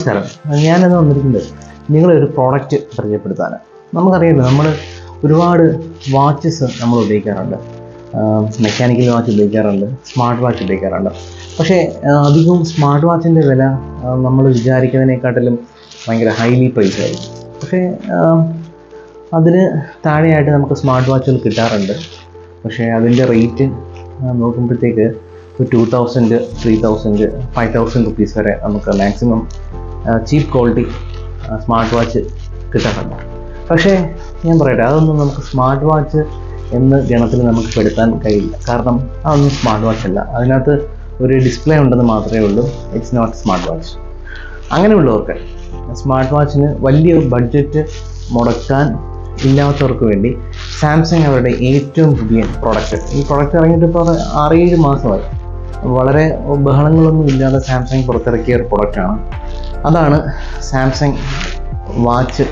നമസ്കാരം. ഞാനിന്ന് വന്നിരിക്കുന്നത് നിങ്ങളൊരു പ്രോഡക്റ്റ് പരിചയപ്പെടുത്താൻ. നമുക്കറിയാമല്ലോ, നമ്മൾ ഒരുപാട് വാച്ചസ് നമ്മൾ ഉപയോഗിക്കാറുണ്ട്. മെക്കാനിക്കൽ വാച്ച് ഉപയോഗിക്കാറുണ്ട്, സ്മാർട്ട് വാച്ച് ഉപയോഗിക്കാറുണ്ട്. പക്ഷേ അധികവും സ്മാർട്ട് വാച്ചിൻ്റെ വില നമ്മൾ വിചാരിക്കുന്നതിനെക്കാട്ടിലും ഭയങ്കര ഹൈലി പ്രൈസ് ആയിരിക്കും. പക്ഷേ അതിന് താഴെയായിട്ട് നമുക്ക് സ്മാർട്ട് വാച്ചുകൾ കിട്ടാറുണ്ട്. പക്ഷേ അതിൻ്റെ റേറ്റ് നോക്കുമ്പോഴത്തേക്ക് ഒരു 2000, 3000, 5000 റുപ്പീസ് വരെ നമുക്ക് മാക്സിമം ചീപ്പ് ക്വാളിറ്റി സ്മാർട്ട് വാച്ച് കിട്ടാറുണ്ട്. പക്ഷേ ഞാൻ പറയട്ടെ, അതൊന്നും നമുക്ക് സ്മാർട്ട് വാച്ച് എന്ന ഗണത്തിൽ നമുക്ക് പെടുത്താൻ കഴിയില്ല. കാരണം അതൊന്നും സ്മാർട്ട് വാച്ച് അല്ല. അതിനകത്ത് ഒരു ഡിസ്പ്ലേ ഉണ്ടെന്ന് മാത്രമേ ഉള്ളൂ. It's not smart watch. അങ്ങനെയുള്ളവർക്ക്, സ്മാർട്ട് വാച്ചിന് വലിയ ബഡ്ജറ്റ് മുടക്കാൻ ഇല്ലാത്തവർക്ക് വേണ്ടി സാംസങ് അവരുടെ ഏറ്റവും പുതിയ ഈ പ്രൊഡക്റ്റ് ഇറങ്ങിയിട്ട് ഇപ്പോൾ 6-7 മാസമായി. വളരെ ബഹളങ്ങളൊന്നും ഇല്ലാതെ സാംസങ് പുറത്തിറക്കിയ ഒരു പ്രൊഡക്റ്റാണ്. അതാണ് സാംസങ് വാച്ച്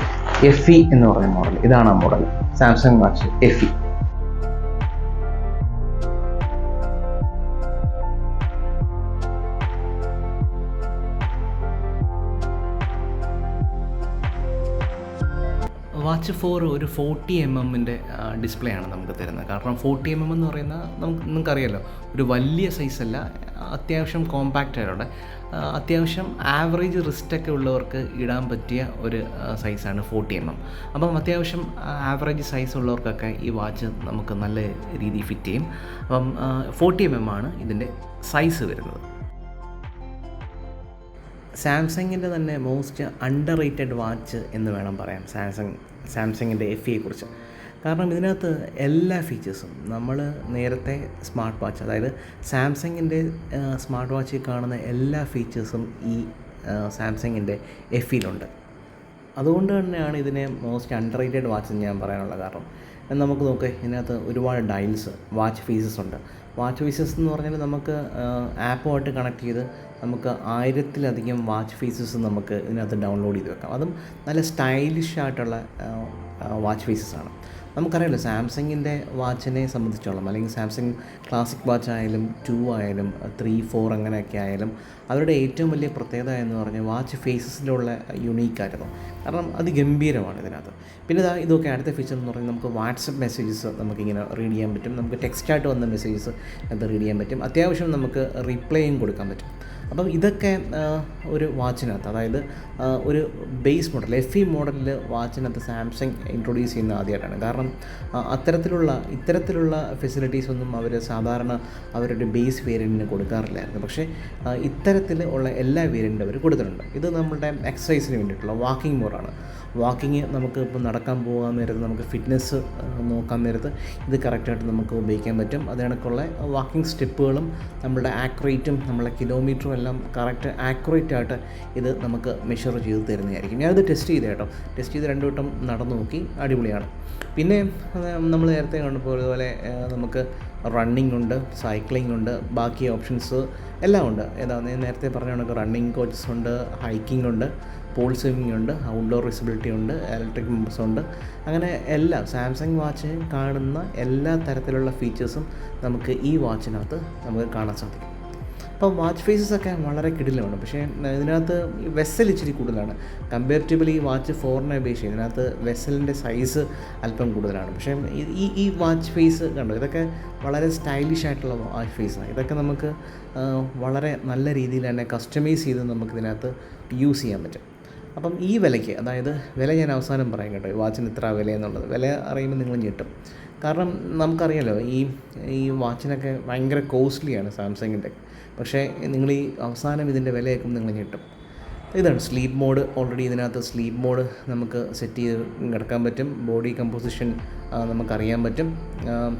FE എന്ന് പറയുന്ന മോഡൽ. ഇതാണ് ആ model, Samsung watch FE. Watch 4 ഒരു 40mm ഡിസ്പ്ലേ ആണ് നമുക്ക് തരുന്നത്. കാരണം 40mm എന്ന് പറയുന്നത് നിങ്ങൾക്കറിയാമല്ലോ, ഒരു വലിയ സൈസല്ല, അത്യാവശ്യം കോമ്പാക്റ്റ് ആയിട്ടുള്ള, അത്യാവശ്യം ആവറേജ് റിസ്റ്റൊക്കെ ഉള്ളവർക്ക് ഇടാൻ പറ്റിയ ഒരു സൈസാണ് 40mm. അപ്പം അത്യാവശ്യം ആവറേജ് സൈസ് ഉള്ളവർക്കൊക്കെ ഈ വാച്ച് നമുക്ക് നല്ല രീതിയിൽ ഫിറ്റ് ചെയ്യും. അപ്പം 40mm ആണ് ഇതിൻ്റെ സൈസ് വരുന്നത്. സാംസങ്ങിൻ്റെ തന്നെ മോസ്റ്റ് അണ്ടർ റേറ്റഡ് വാച്ച് എന്ന് വേണം പറയാം സാംസങ്ങിൻ്റെ FE കുറിച്ച്. കാരണം ഇതിനകത്ത് എല്ലാ ഫീച്ചേഴ്സും നമ്മൾ നേരത്തെ സ്മാർട്ട് വാച്ച്, അതായത് സാംസങ്ങിൻ്റെ സ്മാർട്ട് വാച്ചിൽ കാണുന്ന എല്ലാ ഫീച്ചേഴ്സും ഈ സാംസങ്ങിൻ്റെ FEയിലുണ്ട്. അതുകൊണ്ട് തന്നെയാണ് ഇതിനെ മോസ്റ്റ് അണ്ടർ റേറ്റഡ് വാച്ച് എന്ന് ഞാൻ പറയാനുള്ള കാരണം. നമുക്ക് നോക്കാം, ഇതിനകത്ത് ഒരുപാട് ഡയൽസ്, വാച്ച് ഫേസസ് ഉണ്ട്. വാച്ച് ഫേസസ് എന്ന് പറഞ്ഞാൽ നമുക്ക് ആപ്പുമായിട്ട് കണക്ട് ചെയ്ത് നമുക്ക് 1000-ലധികം വാച്ച് ഫേസസ് നമുക്ക് ഇതിനകത്ത് ഡൗൺലോഡ് ചെയ്ത് വെക്കാം. അതും നല്ല സ്റ്റൈലിഷ് ആയിട്ടുള്ള വാച്ച് ഫേസസ് ആണ്. നമുക്കറിയാമല്ലോ, സാംസങ്ങിൻ്റെ വാച്ചിനെ സംബന്ധിച്ചോളം, അല്ലെങ്കിൽ സാംസങ് ക്ലാസിക് വാച്ച് ആയാലും 2 ആയാലും 3, 4 അങ്ങനെയൊക്കെ ആയാലും അവരുടെ ഏറ്റവും വലിയ പ്രത്യേകത എന്ന് പറഞ്ഞാൽ വാച്ച് ഫേസസിലുള്ള യുണീക്കായിരുന്നു. കാരണം അത് ഗംഭീരമാണ് ഇതിനകത്ത്. പിന്നെ ഇതൊക്കെ അടുത്ത ഫീച്ചർ എന്ന് പറഞ്ഞാൽ നമുക്ക് വാട്സപ്പ് മെസ്സേജസ് നമുക്കിങ്ങനെ റീഡ് ചെയ്യാൻ പറ്റും. നമുക്ക് ടെക്സ്റ്റായിട്ട് വന്ന മെസ്സേജസ് അത് റീഡ് ചെയ്യാൻ പറ്റും. അത്യാവശ്യം നമുക്ക് റിപ്ലൈയും കൊടുക്കാൻ പറ്റും. അപ്പം ഇതൊക്കെ ഒരു വാച്ചിനകത്ത്, അതായത് ഒരു ബേസ് മോഡൽ FE മോഡലിൽ വാച്ചിനകത്ത് സാംസങ് ഇൻട്രൊഡ്യൂസ് ചെയ്യുന്ന ആദ്യമായിട്ടാണ്. കാരണം ഇത്തരത്തിലുള്ള ഫെസിലിറ്റീസ് ഒന്നും അവർ സാധാരണ അവരുടെ ബേസ് വേരിയൻറ്റിന് കൊടുക്കാറില്ലായിരുന്നു. പക്ഷേ ഇത്തരത്തിൽ ഉള്ള എല്ലാ വേരിയൻറ്റും അവർ കൊടുത്തിട്ടുണ്ട്. ഇത് നമ്മളുടെ എക്സസൈസിന് വേണ്ടിയിട്ടുള്ള വാക്കിംഗ് മോഡാണ്. വാക്കിങ് നമുക്ക് ഇപ്പോൾ നടക്കാൻ പോകാൻ നേരത്ത്, നമുക്ക് ഫിറ്റ്നസ് നോക്കാൻ നേരത്ത് ഇത് കറക്റ്റായിട്ട് നമുക്ക് ഉപയോഗിക്കാൻ പറ്റും. അത് കണക്കുള്ള വാക്കിംഗ് സ്റ്റെപ്പുകളും നമ്മളുടെ ആക്യുറേറ്റും നമ്മളെ കിലോമീറ്ററും എല്ലാം കറക്റ്റ് ആക്യുറേറ്റ് ആയിട്ട് ഇത് നമുക്ക് മെഷർ ചെയ്ത് തരുന്നതായിരിക്കും. ഞാനത് ടെസ്റ്റ് ചെയ്ത് 2 വട്ടം നടന്നു നോക്കി, അടിപൊളിയാണ്. പിന്നെ നമ്മൾ നേരത്തെ കണ്ടതുപോലെ നമുക്ക് റണ്ണിങ് ഉണ്ട്, സൈക്ലിംഗ് ഉണ്ട്, ബാക്കി ഓപ്ഷൻസ് എല്ലാം ഉണ്ട്. നേരത്തെ പറഞ്ഞ കണക്ക് റണ്ണിങ് കോച്ചസ് ഉണ്ട്, ഹൈക്കിംഗ് ഉണ്ട്, പോൾ സ്വിമ്മിംഗ് ഉണ്ട്, ഔട്ട്ഡോർ വിസിബിലിറ്റി ഉണ്ട്, ഇലക്ട്രിക് മെമ്പേഴ്സ് ഉണ്ട്. അങ്ങനെ എല്ലാം സാംസങ് വാച്ച് കാണുന്ന എല്ലാ തരത്തിലുള്ള ഫീച്ചേഴ്സും നമുക്ക് ഈ വാച്ചിനകത്ത് നമുക്ക് കാണാൻ സാധിക്കും. അപ്പോൾ വാച്ച് ഫേസസ് ഒക്കെ വളരെ കിടിലമാണ്. പക്ഷേ ഇതിനകത്ത് വെസൽ ഇച്ചിരി കൂടുതലാണ്. കമ്പാരിറ്റീവ്ലി വാച്ച് 4നെ അപേക്ഷിച്ച് ഇതിനകത്ത് വെസലിൻ്റെ സൈസ് അല്പം കൂടുതലാണ്. പക്ഷേ ഈ വാച്ച് ഫേസ് കണ്ടോ, ഇതൊക്കെ വളരെ സ്റ്റൈലിഷ് ആയിട്ടുള്ള വാച്ച് ഫേസാണ്. ഇതൊക്കെ നമുക്ക് വളരെ നല്ല രീതിയിൽ തന്നെ കസ്റ്റമൈസ് ചെയ്ത് നമുക്കിതിനകത്ത് യൂസ് ചെയ്യാൻ പറ്റും. അപ്പം ഈ വിലയ്ക്ക്, അതായത് വില ഞാൻ അവസാനം പറയാം കേട്ടോ, ഈ വാച്ചിന് ഇത്ര വില എന്നുള്ളത്. വില അറിയുമ്പോൾ നിങ്ങൾ ഞെട്ടും. കാരണം നമുക്കറിയാലോ, ഈ വാച്ചിനൊക്കെ ഭയങ്കര കോസ്റ്റ്ലിയാണ് സാംസങ്ങിൻ്റെ. പക്ഷേ നിങ്ങൾ ഈ അവസാനം ഇതിൻ്റെ വില കേൾക്കുമ്പോൾ നിങ്ങൾ ഞെട്ടും. ഇതാണ് സ്ലീപ്പ് മോഡ്. ഓൾറെഡി ഇതിനകത്ത് സ്ലീപ്പ് മോഡ് നമുക്ക് സെറ്റ് ചെയ്ത് കിടക്കാൻ പറ്റും. ബോഡി കമ്പോസിഷൻ നമുക്കറിയാൻ പറ്റും.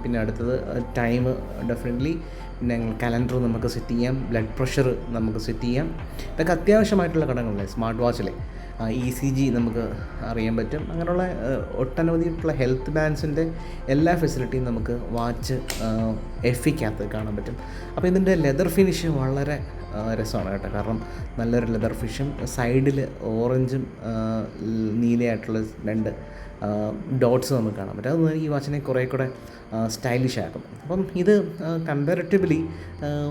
പിന്നെ അടുത്തത് ടൈം ഡെഫിനറ്റ്ലി. പിന്നെ കലണ്ടർ നമുക്ക് സെറ്റ് ചെയ്യാം. ബ്ലഡ് പ്രഷർ നമുക്ക് സെറ്റ് ചെയ്യാം. ഇതൊക്കെ അത്യാവശ്യമായിട്ടുള്ള ഘടകങ്ങളല്ലേ സ്മാർട്ട് വാച്ചിലെ. ECG നമുക്ക് അറിയാൻ പറ്റും. അങ്ങനെയുള്ള ഒട്ടനവധിയായിട്ടുള്ള ഹെൽത്ത് ബാൻഡ്സിൻ്റെ എല്ലാ ഫെസിലിറ്റിയും നമുക്ക് വാച്ച് FEക്കകത്ത് കാണാൻ പറ്റും. അപ്പോൾ ഇതിൻ്റെ ലെതർ ഫിനിഷ് വളരെ രസമാണ് കേട്ടോ. കാരണം നല്ലൊരു ലെതർ ഫിനിഷും, സൈഡിൽ ഓറഞ്ചും നീലയായിട്ടുള്ള 2 ഡോട്ട്സ് നമുക്ക് കാണാൻ പറ്റും. അത് ഈ വാച്ചിനെ കുറേ കൂടെ സ്റ്റൈലിഷ് ആക്കും. അപ്പം ഇത് കമ്പാരിറ്റീവ്ലി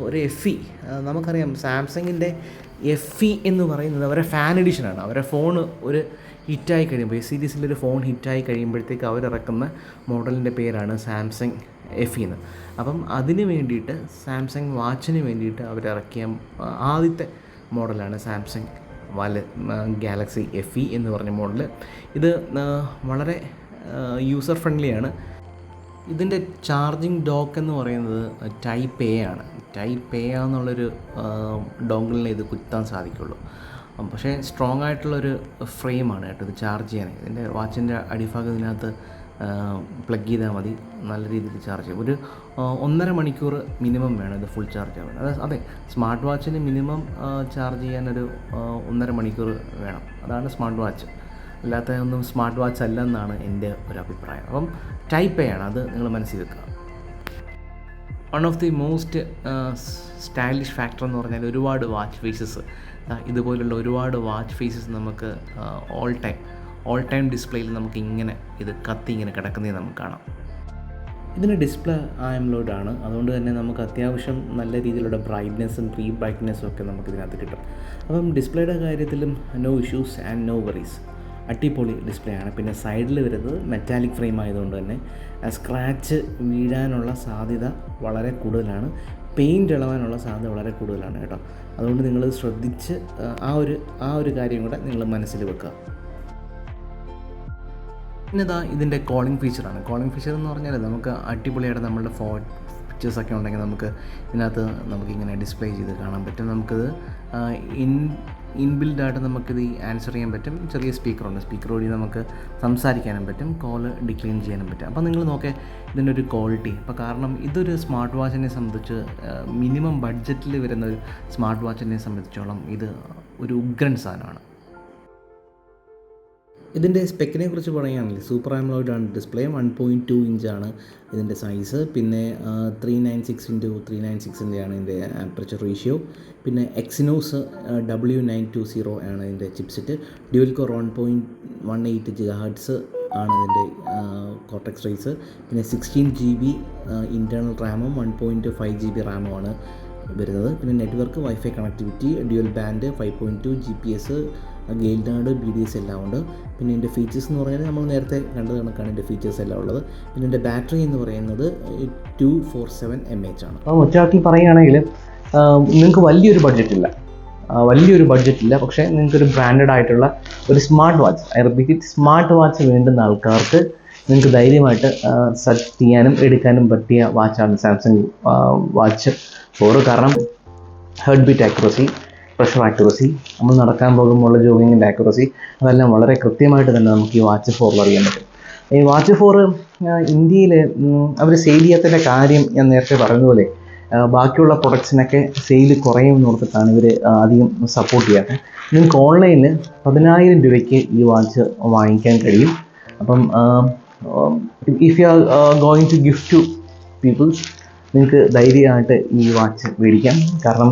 ഒരു FE നമുക്കറിയാം സാംസങ്ങിൻ്റെ FE എന്ന് പറയുന്നത് അവരെ ഫാൻ എഡിഷനാണ്. അവരെ ഫോൺ ഒരു ഹിറ്റായി കഴിയുമ്പോൾ, എസ് സീരീസിലൊരു ഫോൺ ഹിറ്റായി കഴിയുമ്പോഴത്തേക്ക് അവരിറക്കുന്ന മോഡലിൻ്റെ പേരാണ് സാംസങ് FE എന്ന്. അപ്പം അതിന് വേണ്ടിയിട്ട് സാംസങ് വാച്ചിന് വേണ്ടിയിട്ട് അവരിറക്കിയ ആദ്യത്തെ മോഡലാണ് സാംസങ് ഗാലക്സി FE എന്ന് പറഞ്ഞ മോഡൽ. ഇത് വളരെ യൂസർ ഫ്രണ്ട്ലിയാണ്. ഇതിൻ്റെ ചാർജിങ് ഡോക്ക് എന്ന് പറയുന്നത് ടൈപ്പ് എ ആണ്. ടൈപ്പ് എ എന്നുള്ളൊരു ഡോങ്കിളിനെ ഇത് കുത്താൻ സാധിക്കുള്ളൂ. പക്ഷേ സ്ട്രോങ് ആയിട്ടുള്ളൊരു ഫ്രെയിമാണ് കേട്ടോ ഇത് ചാർജ് ചെയ്യാൻ. ഇതിൻ്റെ വാച്ചിൻ്റെ അടിഭാഗം ഇതിനകത്ത് പ്ലഗ് ചെയ്താൽ മതി, നല്ല രീതിയിൽ ചാർജ് ചെയ്യും. ഒരു 1.5 മണിക്കൂർ മിനിമം വേണം ഇത് ഫുൾ ചാർജ് ആവാൻ. അതെ, സ്മാർട്ട് വാച്ചിന് മിനിമം ചാർജ് ചെയ്യാനൊരു 1.5 മണിക്കൂർ വേണം. അതാണ് സ്മാർട്ട് വാച്ച്. അല്ലാത്ത ഒന്നും സ്മാർട്ട് വാച്ച് അല്ല എന്നാണ് എൻ്റെ ഒരു അഭിപ്രായം. അപ്പം ടൈപ്പ് എ ആണ്, അത് നിങ്ങൾ മനസ്സിൽ വെക്കുക. One of the most stylish factor എന്ന് പറഞ്ഞാൽ ഒരുപാട് വാച്ച് ഫേസസ്, ഇതുപോലുള്ള ഒരുപാട് വാച്ച് ഫേസസ് നമുക്ക് ഓൾ ടൈം ഡിസ്പ്ലേയിൽ നമുക്ക് ഇങ്ങനെ ഇത് കത്തി ഇങ്ങനെ കിടക്കുന്നത് നമുക്ക് കാണാം. ഇതിന് ഡിസ്പ്ലേ AMOLED ആണ്. അതുകൊണ്ട് തന്നെ നമുക്ക് അത്യാവശ്യം നല്ല രീതിയിലുള്ള ബ്രൈറ്റ്നെസ്സും ബ്രൈറ്റ്നെസ്സും ഒക്കെ നമുക്ക് ഇതിനകത്ത് കിട്ടും. അപ്പം ഡിസ്പ്ലേയുടെ കാര്യത്തിലും no issues and no worries. അടിപൊളി ഡിസ്പ്ലേ ആണ്. പിന്നെ സൈഡിൽ വരുന്നത് മെറ്റാലിക് ഫ്രെയിം ആയതുകൊണ്ട് തന്നെ സ്ക്രാച്ച് വീഴാനുള്ള സാധ്യത വളരെ കൂടുതലാണ്, പെയിൻറ്റ് ഇളവാനുള്ള സാധ്യത വളരെ കൂടുതലാണ് കേട്ടോ. അതുകൊണ്ട് നിങ്ങൾ ശ്രദ്ധിച്ച് ആ ഒരു കാര്യം കൂടെ നിങ്ങൾ മനസ്സിൽ വെക്കുക. പിന്നെ ഇതിൻ്റെ കോളിംഗ് ഫീച്ചറാണ്. കോളിംഗ് ഫീച്ചർ എന്ന് പറഞ്ഞാൽ നമുക്ക് അടിപൊളിയായിട്ട് നമ്മളുടെ പിക്ചേഴ്സൊക്കെ ഉണ്ടെങ്കിൽ നമുക്ക് ഇതിനകത്ത് നമുക്കിങ്ങനെ ഡിസ്പ്ലേ ചെയ്ത് കാണാൻ പറ്റും. നമുക്കിത് ഇൻബിൽഡായിട്ട് നമുക്കിത് ആൻസർ ചെയ്യാൻ പറ്റും. ചെറിയ സ്പീക്കറുണ്ട്, സ്പീക്കർ വഴി നമുക്ക് സംസാരിക്കാനും പറ്റും, കോള് ഡിക്ലൈൻ ചെയ്യാനും പറ്റും. അപ്പോൾ നിങ്ങൾ നോക്കേ ഇതിൻ്റെ ഒരു ക്വാളിറ്റി. അപ്പോൾ കാരണം ഇതൊരു സ്മാർട്ട് വാച്ചിനെ സംബന്ധിച്ച് മിനിമം ബഡ്ജറ്റിൽ വരുന്ന ഒരു സ്മാർട്ട് വാച്ചിനെ സംബന്ധിച്ചോളം ഇത് ഒരു ഉഗ്രൻ സാധനമാണ്. ഇതിൻ്റെ സ്പെക്കിനെ കുറിച്ച് പറയുകയാണെങ്കിൽ സൂപ്പർ AMOLED ആണ് ഡിസ്പ്ലേ. 1.2 ഇഞ്ചാണ് ഇതിൻ്റെ സൈസ്. പിന്നെ 396x396 ആണ് ഇതിൻ്റെ ആപ്പർച്ചർ റേഷ്യോ. പിന്നെ എക്സിനോസ് W920 ആണ് ഇതിൻ്റെ ചിപ്സെറ്റ്. ഡ്യുവൽ കോർ 1.18 GHz ആണ് ഇതിൻ്റെ കോർട്ടെക്സ് റേസ്. പിന്നെ 16 GB ഇൻറ്റേർണൽ റാമും 1.5 GB റാമുമാണ് വരുന്നത്. പിന്നെ network wifi connectivity, dual band, 5.2 GPS, ഗെയിൽഡാർഡ്, BDS എല്ലാം ഉണ്ട്. പിന്നെ ഇതിൻ്റെ ഫീച്ചേഴ്സ് എന്ന് പറഞ്ഞാൽ നമ്മൾ നേരത്തെ കണ്ടത് കണക്കാണ് ഇതിൻ്റെ ഫീച്ചേഴ്സ് എല്ലാം ഉള്ളത്. പിന്നെ ഇതിൻ്റെ ബാറ്ററി എന്ന് പറയുന്നത് 247 mAh ആണ്. അപ്പോൾ ഒറ്റവാക്കി പറയുകയാണെങ്കിൽ നിങ്ങൾക്ക് വലിയൊരു ബഡ്ജറ്റില്ല, പക്ഷേ നിങ്ങൾക്കൊരു ബ്രാൻഡഡ് ആയിട്ടുള്ള ഒരു smart watch, I repeat it, smart watch വേണ്ടുന്ന ആൾക്കാർക്ക് നിങ്ങൾക്ക് ധൈര്യമായിട്ട് സെർച്ച് ചെയ്യാനും എടുക്കാനും പറ്റിയ വാച്ചാണ് സാംസങ് വാച്ച് 4. കാരണം heart beat accuracy, pressure accuracy, നമ്മൾ നടക്കാൻ പോകുമ്പോൾ ജോഗിങ്ങിൻ്റെ ആക്യുറസി, അതെല്ലാം വളരെ കൃത്യമായിട്ട് തന്നെ നമുക്ക് ഈ വാച്ച് 4 അറിയാൻ പറ്റും. ഈ വാച്ച് 4 ഇന്ത്യയിൽ അവർ സെയിൽ ചെയ്യാത്തതിൻ്റെ കാര്യം ഞാൻ നേരത്തെ പറഞ്ഞതുപോലെ ബാക്കിയുള്ള പ്രൊഡക്ട്സിനൊക്കെ സെയിൽ കുറയുമെന്ന് ഓർത്തിട്ടാണ് ഇവർ അധികം സപ്പോർട്ട് ചെയ്യാത്തത്. നിങ്ങൾക്ക് ഓൺലൈനിൽ 10,000 രൂപയ്ക്ക് ഈ വാച്ച് വാങ്ങിക്കാൻ കഴിയും. അപ്പം if you are going to gift to peoples, നിങ്ങൾക്ക് ധൈര്യമായിട്ട് ഈ വാച്ച് മേടിക്കാം. കാരണം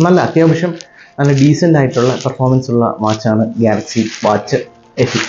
നല്ല അത്യാവശ്യം നല്ല ഡീസൻ്റ് ആയിട്ടുള്ള പെർഫോമൻസ് ഉള്ള വാച്ചാണ് ഗാലക്സി വാച്ച് FE.